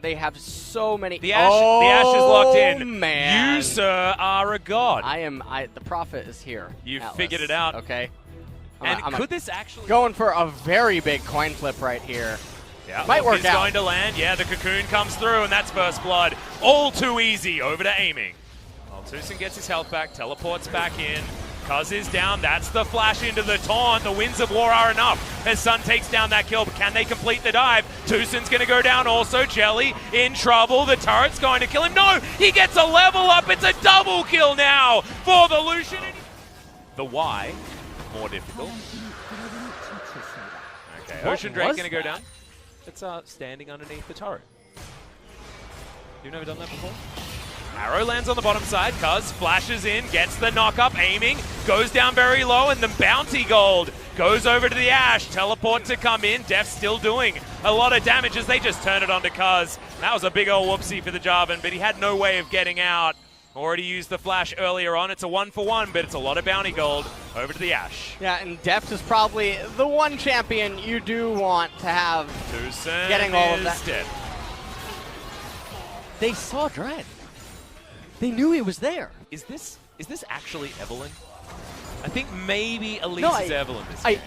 They have so many. The Ash is locked in. Man. You, sir, are a god. The prophet is here. You've Atlas. figured it out. Okay. Could this actually... Going for a very big coin flip right here. Yeah, might work he's out. going to land. Yeah, the cocoon comes through, and that's first blood. All too easy. Over to aiming. Well, Tucson gets his health back, teleports back in. Cuz is down. That's the flash into the taunt. The winds of war are enough as Sun takes down that kill. But can they complete the dive? Tucson's going to go down also. Jelly in trouble. The turret's going to kill him. No, he gets a level up. It's a double kill now for the Lucian. The Y, more difficult. Okay, Ocean Drake going to go down. It's standing underneath the turret. You've never done that before? Arrow lands on the bottom side. Cuz flashes in, gets the knock up, aiming, goes down very low, and the bounty gold goes over to the Ash. Teleport to come in. Def still doing a lot of damage as they just turn it onto Cuz. That was a big old whoopsie for the Jarvan, but he had no way of getting out. Already used the flash earlier on. It's a 1-for-1, but it's a lot of bounty gold over to the Ash. Yeah, and Deft is probably the one champion you do want to have Tucson getting all of that. Dead. They saw Dread. They knew he was there. Is this actually Evelyn? I think maybe Elise No, is Evelyn this game.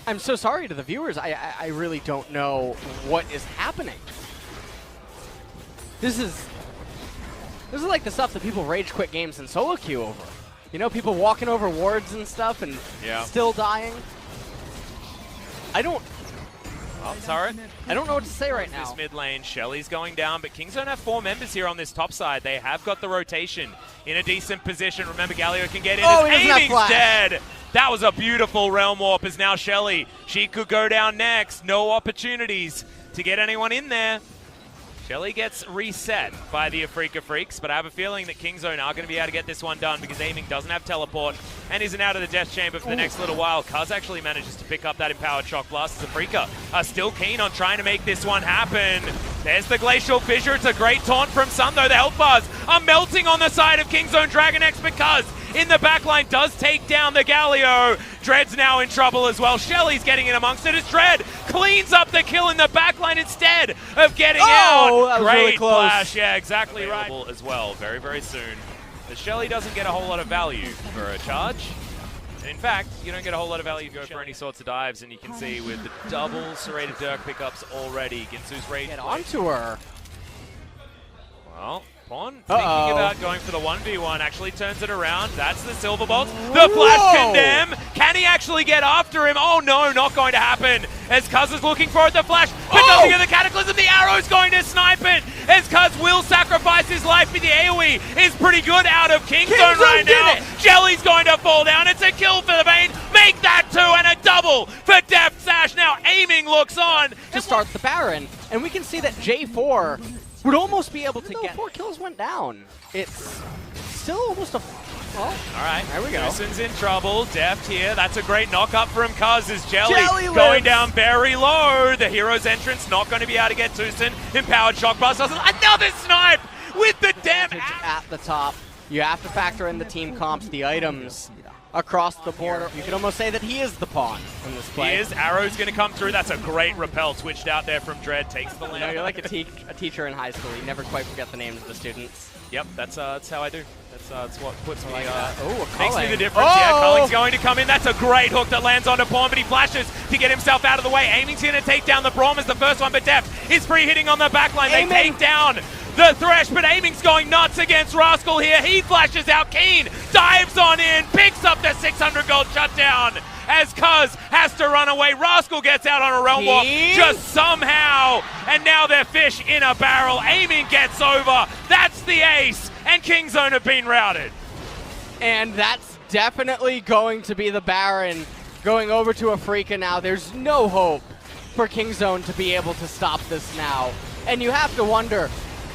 I'm so sorry to the viewers. I really don't know what is happening. This is like the stuff that people rage quit games in solo queue over. You know, people walking over wards and stuff and still dying. I don't know what to say right now. This mid lane, Shelly's going down, but Kings don't have 4 members here on this top side. They have got the rotation in a decent position. Remember, Galio can get in. Oh, Aiming's dead. That was a beautiful Realm Warp as now Shelly. She could go down next. No opportunities to get anyone in there. Shelly gets reset by the Afreeca Freecs, but I have a feeling that Kingzone are going to be able to get this one done because Aiming doesn't have teleport and isn't out of the death chamber for the next little while. Cuz actually manages to pick up that empowered shock blast. Afreeca are still keen on trying to make this one happen. There's the Glacial Fissure. It's a great taunt from Sun, though. The health bars are melting on the side of Kingzone DragonX because in the backline does take down the Galio. Dread's now in trouble as well. Shelly's getting in amongst it as Dread cleans up the kill in the backline instead of getting out. That was Great really close. flash, yeah, exactly right. As well, very, very soon. The Shelly doesn't get a whole lot of value for a charge. And in fact, you don't get a whole lot of value if you go for any sorts of dives, and you can see with the double Serrated Dirk pickups already, Ginsu's ready. Get onto her. Well, Pon thinking about going for the 1v1, actually turns it around. That's the Silver Bolt. The Flash Condemn. Can he actually get after him? Oh no, not going to happen. As Cuz is looking for it, the Flash, but doesn't get the Cataclysm. The Arrow's going to snipe it. As Cuz will sacrifice his life, but the AoE is pretty good out of Kingzone right now. Jelly's going to fall down. It's a kill for the Bane. Make that 2 and a double for Deft Sash. Now Aiming looks on To start the Baron, and we can see that J4 would almost be able to get 4 kills went down. It's still almost a... Well, all right, there we go. Tucson's in trouble. Deft here. That's a great knock-up from Cuz as Jelly going lives. down very low. The hero's entrance not going to be able to get Tucson. Empowered shock blast. Another snipe with the damn at the top. You have to factor in the team comps, the items across the border. You could almost say that he is the pawn in this play. He is. Arrow's going to come through. That's a great repel switched out there from Dread. Takes the lane. You know, you're like a teacher in high school. You never quite forget the names of the students. Yep, that's how I do. That's what puts me, makes me the difference. Yeah, Culling's going to come in. That's a great hook that lands onto Pawn, but he flashes to get himself out of the way. Aiming's going to take down the Braum as the first one, but Deft is free hitting on the backline. They take down the Thresh, but Aiming's going nuts against Rascal here. He flashes out. Keen dives on in, picks up the 600 gold shutdown as Cuz has to run away. Rascal gets out on a Realm Warp just somehow, and now they're fish in a barrel. Aiming gets over. That's the ace, and Kingzone have been routed. And that's definitely going to be the Baron going over to Afreeca now. There's no hope for Kingzone to be able to stop this now. And you have to wonder,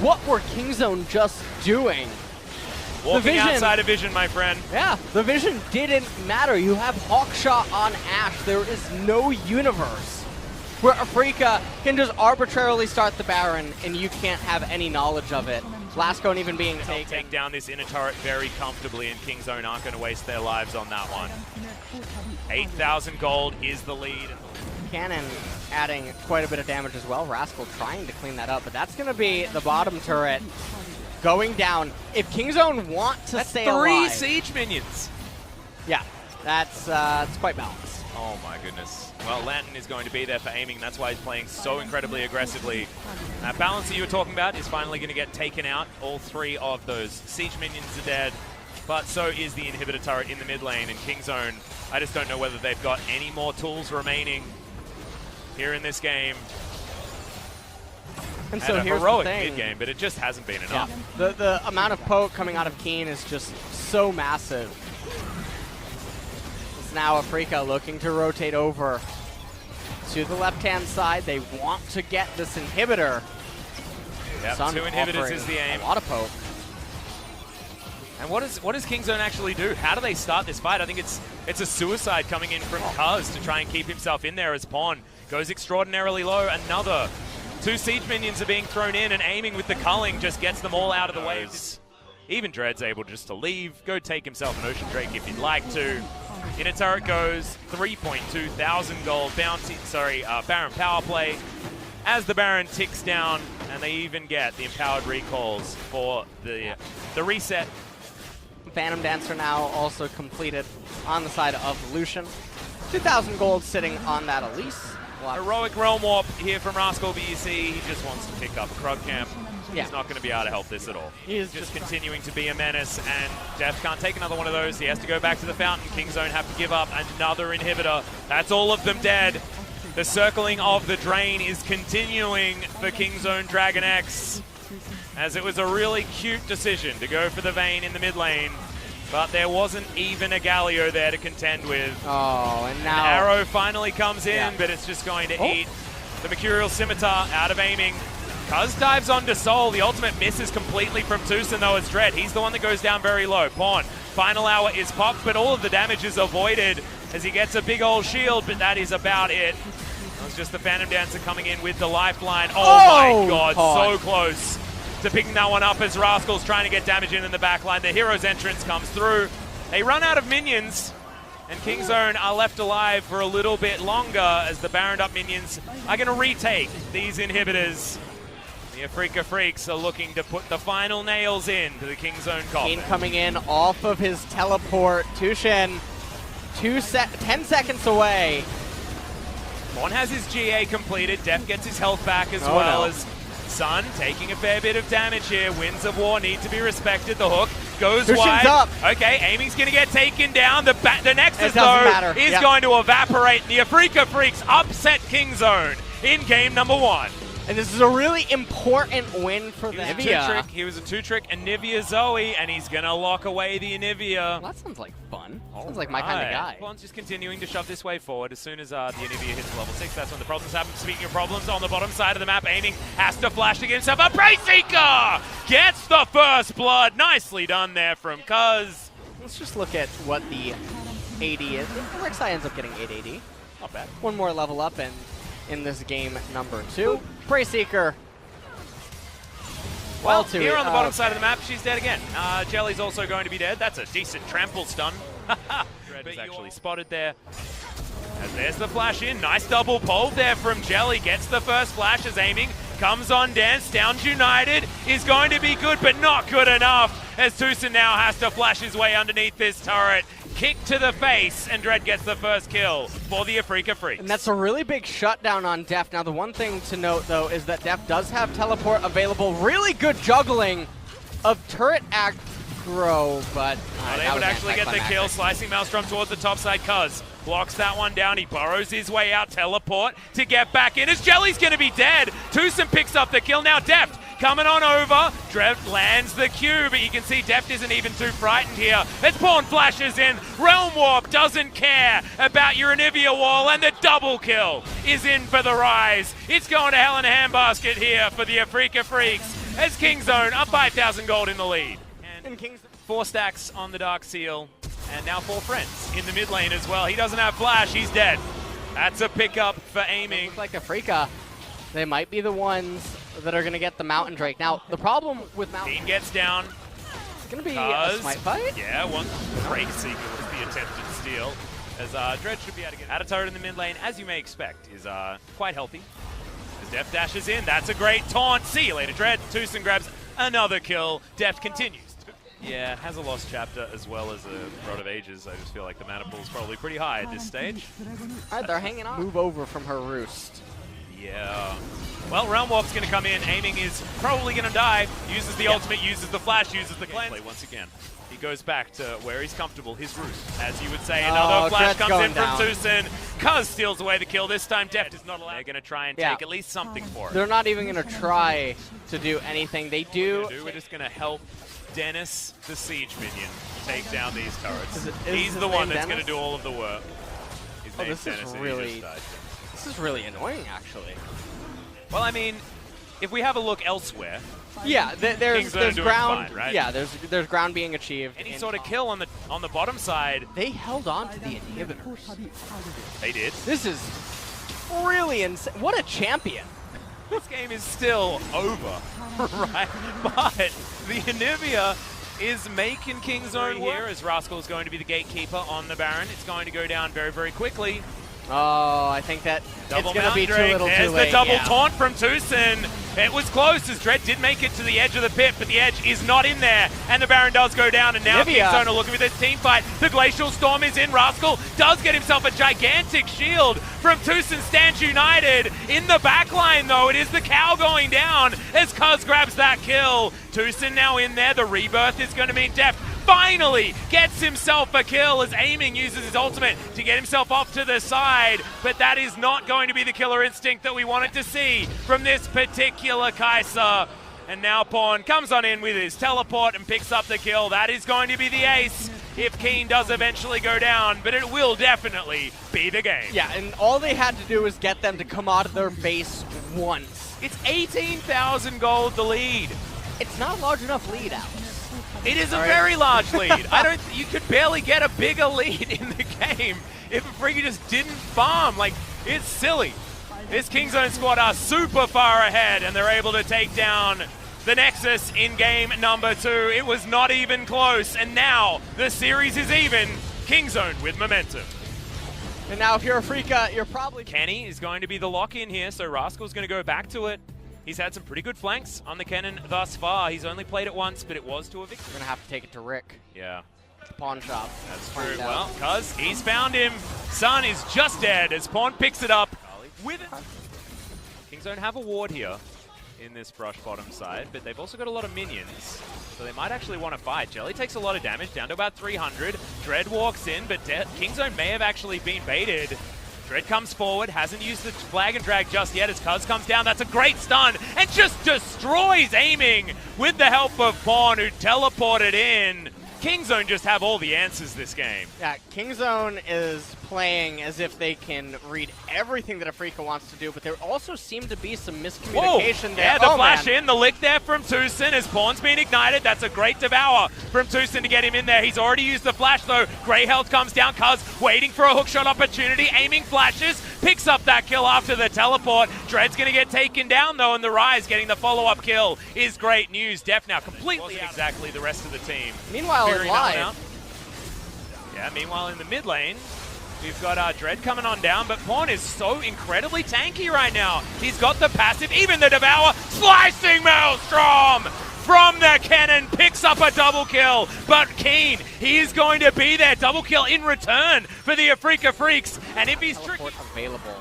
what were Kingzone just doing? Walking outside of vision, my friend. Yeah, the vision didn't matter. You have Hawkshot on Ashe. There is no universe where Afreeca can just arbitrarily start the Baron and you can't have any knowledge of it. Lascone even being taken. Take down this inner turret very comfortably, and Kingzone aren't going to waste their lives on that one. 8,000 gold is the lead. Cannon adding quite a bit of damage as well. Rascal trying to clean that up, but that's going to be the bottom turret going down. If Kingzone want to stay alive... 3 siege minions. Yeah, that's it's quite balanced. Oh my goodness. Well, Lantern is going to be there for aiming. That's why he's playing so incredibly aggressively. That balance that you were talking about is finally going to get taken out. All 3 of those siege minions are dead, but so is the inhibitor turret in the mid lane. And Kingzone, I just don't know whether they've got any more tools remaining here in this game. And so a here's heroic the thing. mid game, but it just hasn't been enough. Yeah. The amount of poke coming out of Keen is just so massive. It's now Afreeca looking to rotate over to the left-hand side. They want to get this inhibitor. Yep, Sun 2 inhibitors is the aim. A lot of poke. And what does Kingzone actually do? How do they start this fight? I think it's a suicide coming in from Cuz to try and keep himself in there as Pawn. Goes extraordinarily low. Another 2 siege minions are being thrown in, and aiming with the culling just gets them all out of the way. Even Dread's able just to leave, go take himself an Ocean Drake if he'd like to. In a turret goes 3.2 thousand gold bounty, Baron power play. As the Baron ticks down, and they even get the empowered recalls for the reset. Phantom Dancer now also completed on the side of Lucian. 2,000 gold sitting on that Elise. Heroic Realm Warp here from Rascal, but you see he just wants to pick up Krug Camp. Yeah. He's not going to be able to help this at all. He's just continuing to be a menace, and Def can't take another one of those. He has to go back to the fountain. Kingzone have to give up another inhibitor. That's all of them dead. The circling of the drain is continuing for Kingzone DragonX, as it was a really cute decision to go for the Vayne in the mid lane, but there wasn't even a Galio there to contend with. Oh, and now... An arrow finally comes in, but it's just going to eat the Mercurial Scimitar out of aiming. Cuz dives onto Soul. The ultimate misses completely from Tucson, though, it's Dread. He's the one that goes down very low. Pawn, final hour is popped, but all of the damage is avoided as he gets a big old shield, but that is about it. It was just the Phantom Dancer coming in with the lifeline. Oh my god, so close to picking that one up as Rascal's trying to get damage in the backline. The hero's entrance comes through. They run out of minions, and Kingzone are left alive for a little bit longer as the Baroned up minions are going to retake these inhibitors. The Afreeca Freecs are looking to put the final nails in to the Kingzone coffin. Keen coming in off of his teleport. Tushin, 10 seconds away. Mon has his GA completed. Def gets his health back as well as Sun taking a fair bit of damage here. Winds of War need to be respected. The hook goes Tushin's wide. Up. Okay, aiming's going to get taken down. The Nexus, though, is going to evaporate. The Afreeca Freecs upset Kingzone in game number 1. And this is a really important win for them. He was a 2-trick Anivia Zoe, and he's going to lock away the Anivia. Well, that sounds like fun. Sounds like my kind of guy. Pawn's just continuing to shove this way forward. As soon as the Anivia hits level 6, that's when the problems happen. Speaking of problems, on the bottom side of the map, aiming has to flash to get himself a Braceseeker! Gets the first blood. Nicely done there from Cuz. Let's just look at what the AD is. Rek'Sai ends up getting 8 AD. Not bad. One more level up, and in this game number 2. Braceseeker. Well, here on the bottom side of the map, she's dead again. Jelly's also going to be dead. That's a decent trample stun. Dread is actually spotted there. As there's the flash in. Nice double pole there from Jelly. Gets the first flash as aiming. Comes on Dance. Downs United is going to be good, but not good enough. As Tucson now has to flash his way underneath this turret. Kick to the face, and Dread gets the first kill for the Afreeca Freecs. And that's a really big shutdown on Def. Now, the one thing to note, though, is that Def does have teleport available. Really good juggling of turret aggro, but... Not able to actually get the kill. Slicing Maelstrom towards the top side. Cuz blocks that one down. He burrows his way out. Teleport to get back in as Jelly's going to be dead. Tucson picks up the kill. Now Deft coming on over. Drev lands the Q, but you can see Deft isn't even too frightened here. As Pawn flashes in. Realm Warp doesn't care about your Anivia wall, and the double kill is in for the Rise. It's going to hell in a handbasket here for the Afreeca Freecs as Kingzone up 5,000 gold in the lead. And 4 stacks on the Dark Seal, and now 4 friends in the mid lane as well. He doesn't have flash, he's dead. That's a pickup for aiming. Looks like Afreeca, they might be the ones that are going to get the Mountain Drake. Now, the problem with Mountain... Team gets down. It's going to be a smite fight? Yeah, one Braceseeker was the attempted steal. as Dread should be able to get out of turret in the mid lane, as you may expect, is quite healthy. As Deft dashes in, that's a great taunt. See you later, Dread. Tucson grabs another kill. Deft continues. Yeah, has a lost chapter as well as a Rod of Ages. I just feel like the mana pool is probably pretty high at this stage. All right, they're hanging on. Move over from her roost. Yeah. Well, Realm Warp's going to come in. Aiming is probably going to die. Uses the ultimate, uses the flash, uses the cleanse. Once again, he goes back to where he's comfortable, his roost. As you would say, another flash comes in from Tucson. Cuz steals away the kill. This time, Deft is not allowed. They're going to try and take at least something for it. They're not even going to try to do anything. They do. We're just going to help Dennis, the siege minion, take down these turrets. He's the his one name that's going Dennis? to do all of the work. His name's this Dennis, is and he really, just died. this is really annoying, actually. Well, I mean, if we have a look elsewhere, yeah, there's ground. Fine, right? Yeah, there's ground being achieved. Any sort of kill on the bottom side. They held on to the inhibitors. They did. This is really insane. What a champion! This game is still over, right? But the Anivia is making Kingzone work. Here as Rascal is going to be the gatekeeper on the Baron. It's going to go down very, very quickly. Oh, I think that Double it's going to be too little There's too late. the double taunt from Tucson. It was close as Dread did make it to the edge of the pit, but the edge is not in there. And the Baron does go down, and now Kingzone are looking for this team fight. The Glacial Storm is in. Rascal does get himself a gigantic shield from Tucson Stands United. In the backline, though, it is the cow going down as Cuz grabs that kill. Tucson now in there. The rebirth is going to mean Deft finally gets himself a kill as Aiming uses his ultimate to get himself off to the side, but that is not going to be the killer instinct that we wanted to see from this particular Kai'Sa. And now Pawn comes on in with his teleport and picks up the kill. That is going to be the ace if Keen does eventually go down, but it will definitely be the game. Yeah, and all they had to do was get them to come out of their base once. It's 18,000 gold the lead. It's not a large enough lead, Alex. It is a very large lead. You could barely get a bigger lead in the game if Afreeca just didn't farm. Like, it's silly. This Kingzone squad are super far ahead, and they're able to take down the Nexus in game number 2. It was not even close, and now the series is even. Kingzone with momentum. And now if you're Afreeca, you're probably... Kenny is going to be the lock-in here, so Rascal's going to go back to it. He's had some pretty good flanks on the cannon thus far. He's only played it once, but it was to a victory. We're going to have to take it to Rick. Yeah. The pawn shop. That's true. Well, Cuz he's found him. Sun is just dead as Pawn picks it up with it. Kingzone have a ward here in this brush bottom side, but they've also got a lot of minions, so they might actually want to fight. Jelly takes a lot of damage, down to about 300. Dread walks in, but Kingzone may have actually been baited. Dread comes forward, hasn't used the flag and drag just yet as Cuz comes down. That's a great stun and just destroys Aiming with the help of Pawn, who teleported in. Kingzone just have all the answers this game. Yeah, Kingzone is playing as if they can read everything that Afreeca wants to do, but there also seem to be some miscommunication there. Yeah, the flash in, the lick there from Tucson as Pawn's been ignited. That's a great devour from Tucson to get him in there. He's already used the flash though. Grey health comes down, Cuz waiting for a hookshot opportunity. Aiming flashes, picks up that kill after the teleport. Dread's gonna get taken down though, and the Rise getting the follow-up kill is great news. Def now completely exactly the rest of the team. Meanwhile, in live. Yeah, meanwhile in the mid lane, we've got Dread coming on down, but Pawn is so incredibly tanky right now. He's got the passive, even the Devour, slicing Maelstrom from the cannon, picks up a double kill, but Keen, he is going to be there. Double kill in return for the Afreeca Freecs, and if he's tricky... available.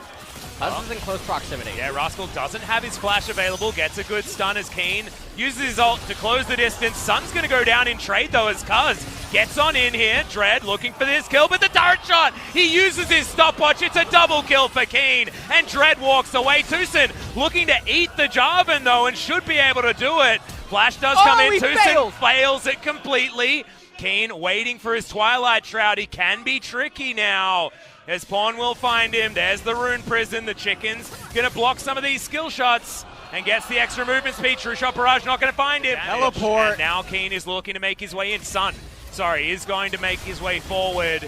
Cuz is in close proximity. Yeah, Rascal doesn't have his flash available, gets a good stun as Keen uses his ult to close the distance. Sun's going to go down in trade though as Cuz gets on in here. Dread looking for this kill, but the turret shot, he uses his stopwatch. It's a double kill for Keen, and Dread walks away. Tucson looking to eat the Jarvan though, and should be able to do it. Flash does come in, Tucson fails it completely. Keen waiting for his Twilight Shroud. He can be tricky now, as Pawn will find him. There's the Rune Prison. The Chicken's going to block some of these skill shots and gets the extra movement speed. True Shot Barrage not going to find him. Teleport. And now Keen is looking to make his way in. Sun, sorry, is going to make his way forward.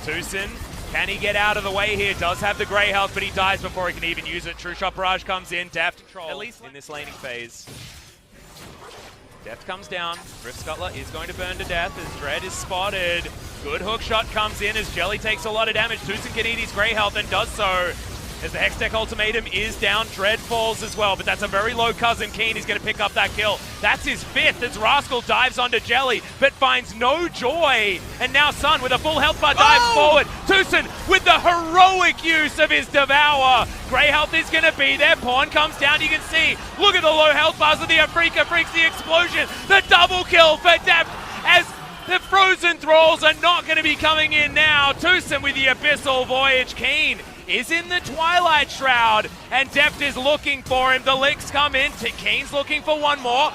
Tucson, can he get out of the way here? Does have the Grey health, but he dies before he can even use it. True Shot Barrage comes in. Deft, at least in this laning phase. Death comes down. Rift Scuttler is going to burn to death as Dread is spotted. Good hook shot comes in as Jelly takes a lot of damage. Tucson can eat his Grey Health and does so. As the Hextech Ultimatum is down, Dread falls as well, but that's a very low cousin. Keen is going to pick up that kill. That's his 5th as Rascal dives onto Jelly, but finds no joy. And now Sun with a full health bar dives forward. Tucson with the heroic use of his Devour. Grey Health is going to be there. Pawn comes down, you can see. Look at the low health bars of the Afreeca Freecs, the explosion. The double kill for Deft as the Frozen Thralls are not going to be coming in now. Tucson with the Abyssal Voyage. Keen is in the Twilight Shroud, and Deft is looking for him. The licks come in. Keen's looking for one more.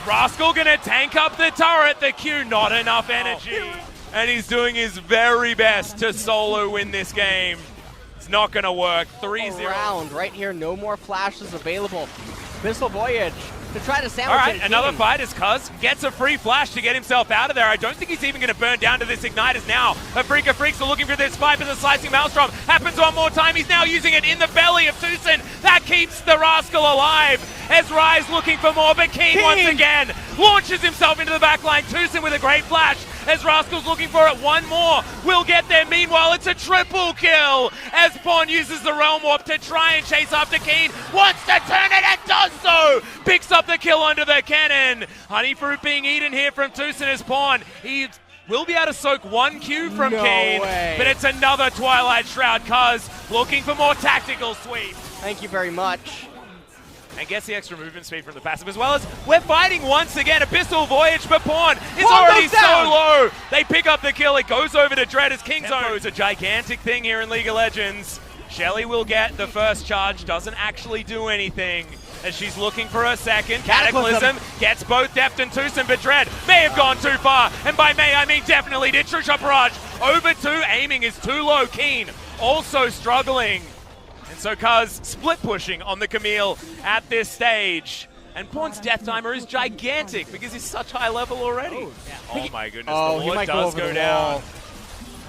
Rascal gonna tank up the turret. The Q, not enough energy. And he's doing his very best to solo win this game. It's not gonna work. 3-0. Round right here, no more flashes available. Abyssal Voyage to try to sandwich. All right, another fight as Cuz gets a free flash to get himself out of there. I don't think he's even going to burn down to this Ignite as now Afreeca Freecs are looking for this fight, but the Slicing Maelstrom happens one more time. He's now using it in the belly of Tucson. That keeps the Rascal alive. As Rise looking for more, but Keen once again launches himself into the back line. Tucson with a great flash as Rascal's looking for it. One more will get there. Meanwhile, it's a triple kill as Pawn uses the Realm Warp to try and chase after Keen. Wants to turn it and does so. Picks up the kill under the cannon. Honey Fruit being eaten here from Tucson as Pawn. He will be able to soak one Q from Keen, but it's another Twilight Shroud. Cuz looking for more tactical sweep. Thank you very much. And gets the extra movement speed from the passive, as well as we're fighting once again. Abyssal Voyage for Pawn is already so low. They pick up the kill. It goes over to Dread as Kingzone. It's a gigantic thing here in League of Legends. Shelly will get the first charge, doesn't actually do anything as she's looking for her second. Cataclysm gets both Deft and Tucson, but Dread may have gone too far. And by may, I mean definitely did. True Shot Barrage over 2. Aiming is too low. Keen also struggling. And so Cuz split pushing on the Camille at this stage. And Pawn's death timer is gigantic because he's such high level already. Oh my goodness, the ward does go down.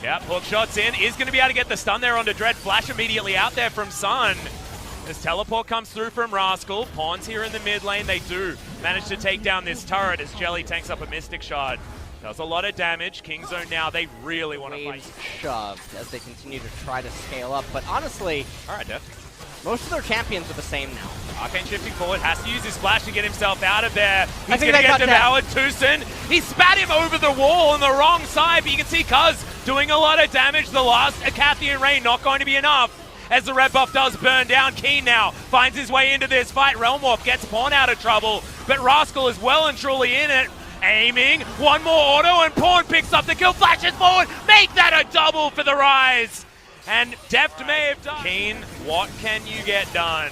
Yep, hook shots in. Is going to be able to get the stun there onto Dread. Flash immediately out there from Sun. As teleport comes through from Rascal. Pawn's here in the mid lane. They do manage to take down this turret as Jelly tanks up a Mystic Shard. Does a lot of damage. Kingzone now, they really want to fight. Shoved as they continue to try to scale up. But honestly, all right, Def. Most of their champions are the same now. Arcane shifting forward, has to use his flash to get himself out of there. He's going to get devoured. Tucson, he spat him over the wall on the wrong side, but you can see Cuz doing a lot of damage. The last Acathian Rain not going to be enough. As the red buff does burn down, Keen now finds his way into this fight. Realm Warp gets Pawn out of trouble, but Rascal is well and truly in it. Aiming, one more auto, and Pawn picks up the kill, flashes forward, make that a double for the Rise. And Deft may have done. Keen, what can you get done?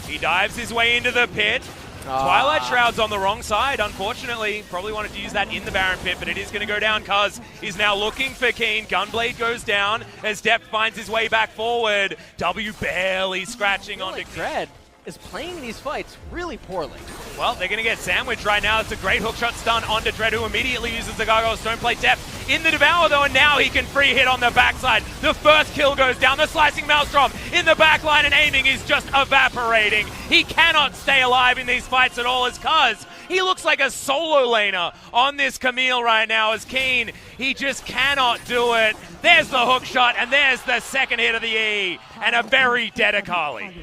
He dives his way into the pit. Twilight Shroud's on the wrong side, unfortunately. Probably wanted to use that in the Baron pit, but it is going to go down. Cuz is now looking for Keen. Gunblade goes down as Deft finds his way back forward. W barely scratching onto Dread is playing these fights really poorly. Well, they're going to get sandwiched right now. It's a great hookshot stun onto Dread, who immediately uses the Gargoyle Stoneplate. Deft in the Devour, though, and now he can free hit on the backside. The first kill goes down. The Slicing Maelstrom in the backline, and aiming is just evaporating. He cannot stay alive in these fights at all as Cuz. He looks like a solo laner on this Camille right now as Keen. He just cannot do it. There's the hookshot, and there's the second hit of the E, and a very dead Akali.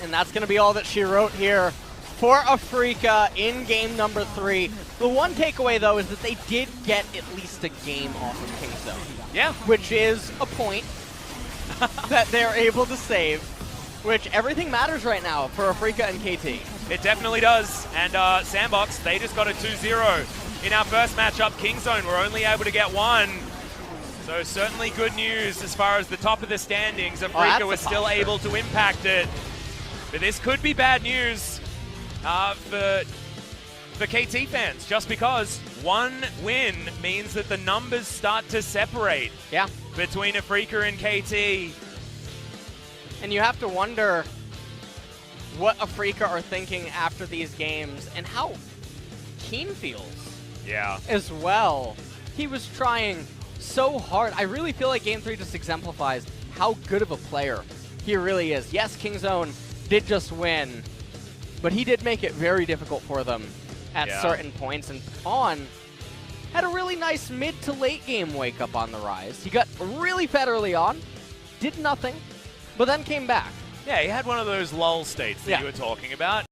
And that's going to be all that she wrote here for Afreeca in game number 3. The one takeaway, though, is that they did get at least a game off of Kingzone. Yeah. Which is a point that they're able to save, which everything matters right now for Afreeca and KT. It definitely does. And Sandbox, they just got a 2-0. In our first matchup, Kingzone were only able to get 1. So certainly good news as far as the top of the standings. Afreeca was still able to impact it. But this could be bad news for KT fans, just because one win means that the numbers start to separate between Afreeca and KT. And you have to wonder what Afreeca are thinking after these games and how Keen feels as well. He was trying so hard. I really feel like Game 3 just exemplifies how good of a player he really is. Yes, Kingzone did just win, but he did make it very difficult for them at certain points, and Pawn had a really nice mid to late game wake up on the rise. He got really fed early on, did nothing, but then came back. Yeah, he had one of those lull states that you were talking about.